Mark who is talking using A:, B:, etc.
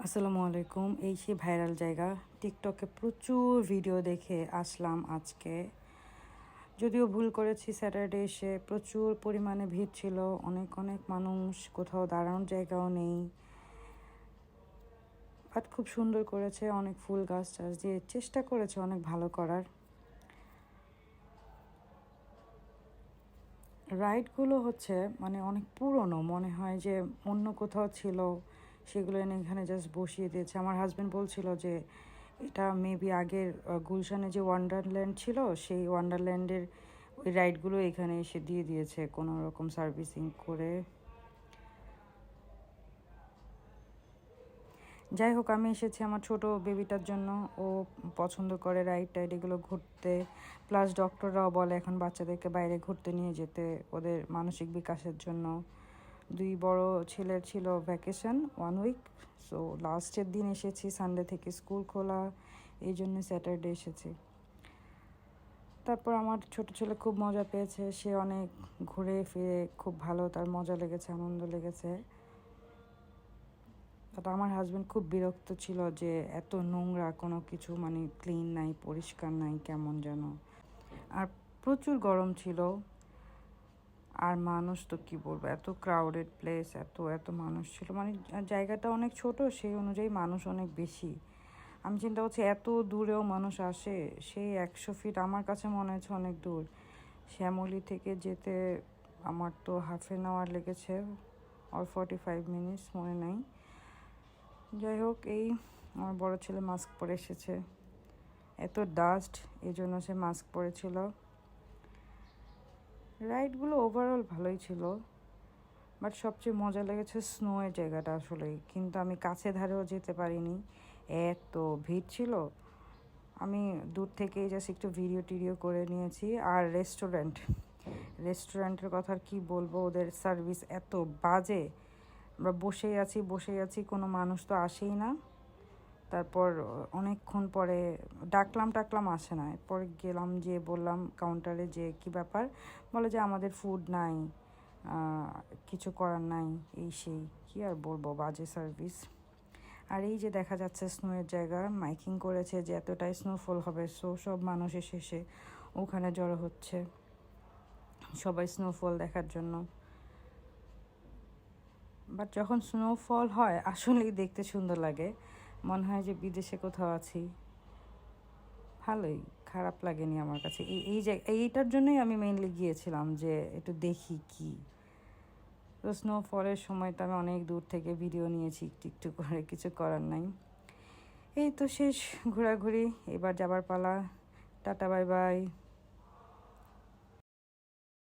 A: আসসালামু আলাইকুম। এই সেই ভাইরাল জায়গা, টিকটকে প্রচুর ভিডিও দেখে আসলাম আজকে। যদিও ভুল করেছি, স্যাটারডে এসে প্রচুর পরিমাণে ভিড় ছিল, অনেক অনেক মানুষ, কোথাও দাঁড়ানোর জায়গাও নেই। বাট খুব সুন্দর করেছে, অনেক ফুল গাছ টাছ দিয়ে চেষ্টা করেছে অনেক ভালো করার। রাইডগুলো হচ্ছে মানে অনেক পুরনো, মনে হয় যে অন্য কোথাও ছিল, সেগুলো এনে এখানে জাস্ট বসিয়ে দিয়েছে। আমার হাজব্যান্ড বলছিল যে এটা মেবি আগের গুলশানে যে ওয়ান্ডারল্যান্ড ছিল, সেই ওয়ান্ডারল্যান্ডের ওই রাইডগুলো এখানে এসে দিয়ে দিয়েছে কোনো রকম সার্ভিসিং করে। যাই হোক, আমি এসেছি আমার ছোট বেবিটার জন্য। ও পছন্দ করে রাইড টাইড এগুলো ঘুরতে। প্লাস ডক্টররাও বলে এখন বাচ্চাদেরকে বাইরে ঘুরতে নিয়ে যেতে, ওদের মানসিক বিকাশের জন্য। দুই বড় ছেলের ছিল ভ্যাকেশন 1 উইক, সো লাস্টের দিন এসেছি, সানডে থেকে স্কুল খোলা, এই জন্য স্যাটারডে এসেছি। তারপর আমার ছোট ছেলে খুব মজা পেয়েছে, সে অনেক ঘুরে ফিরে খুব ভালো, তার মজা লেগেছে, আনন্দ লেগেছে। বাট আমার হাজব্যান্ড খুব বিরক্ত ছিল যে এত নোংরা, কোনো কিছু মানে ক্লিন নাই, পরিষ্কার নাই, কেমন যেন। আর প্রচুর গরম ছিল। আর মানুষ তো কি বলবো, এত ক্রাউডেড প্লেস, এত এত মানুষ ছিল, মানে জায়গাটা অনেক ছোট, সেই অনুযায়ী মানুষ অনেক বেশি। আমি চিন্তা করছি এত দূরেও মানুষ আসে, সেই 100 ফিট আমার কাছে মনে হচ্ছে অনেক দূর। শ্যামলী থেকে যেতে আমার তো ½ অ্যান আওয়ার লেগেছে, অর 45 মিনিটস, মনে নাই। যাই হোক, এই আমার বড় ছেলে মাস্ক পরে এসেছে, এত ডাস্ট, এই জন্য সে মাস্ক পরেছিল। রাইডগুলো ওভারঅল ভালোই ছিল, বাট সবচেয়ে মজা লেগেছে স্নোয়ের জায়গাটা আসলেই। কিন্তু আমি কাছে ধারেও যেতে পারিনি, এত ভিড় ছিল। আমি দূর থেকেই জাস্ট একটু ভিডিও টিডিও করে নিয়েছি। আর রেস্টুরেন্টের কথা আর কী বলবো, ওদের সার্ভিস এত বাজে। আমরা বসেই আছি, কোনো মানুষ তো আসেই না। তারপর অনেকক্ষণ পরে ডাকলাম আসে না। এরপর গেলাম, যে বললাম কাউন্টারে যে কী ব্যাপার, বলে যে আমাদের ফুড নাই, কিছু করার নাই, এই সেই, কী আর বলবো, বাজে সার্ভিস। আর এই যে দেখা যাচ্ছে স্নোয়ের জায়গা, মাইকিং করেছে যে এতটাই স্নোফল হবে, সব মানুষ এসে ওখানে জড়ো হচ্ছে, সবাই স্নোফল দেখার জন্য। বাট যখন স্নোফল হয় আসলেই দেখতে সুন্দর লাগে, মনে হয় যে বিদেশে কোথাও আছি। ভালোই, খারাপ লাগেনি আমার কাছে। এইটার জন্যই আমি মেইনলি গিয়েছিলাম, যে একটু দেখি কি। তো স্নোফলের সময় তো আমি অনেক দূর থেকে ভিডিও নিয়েছি একটু একটু করে, কিছু করার নাই। এই তো শেষ ঘোরাঘুরি, এবার যাবার পালা। Tata, bye bye.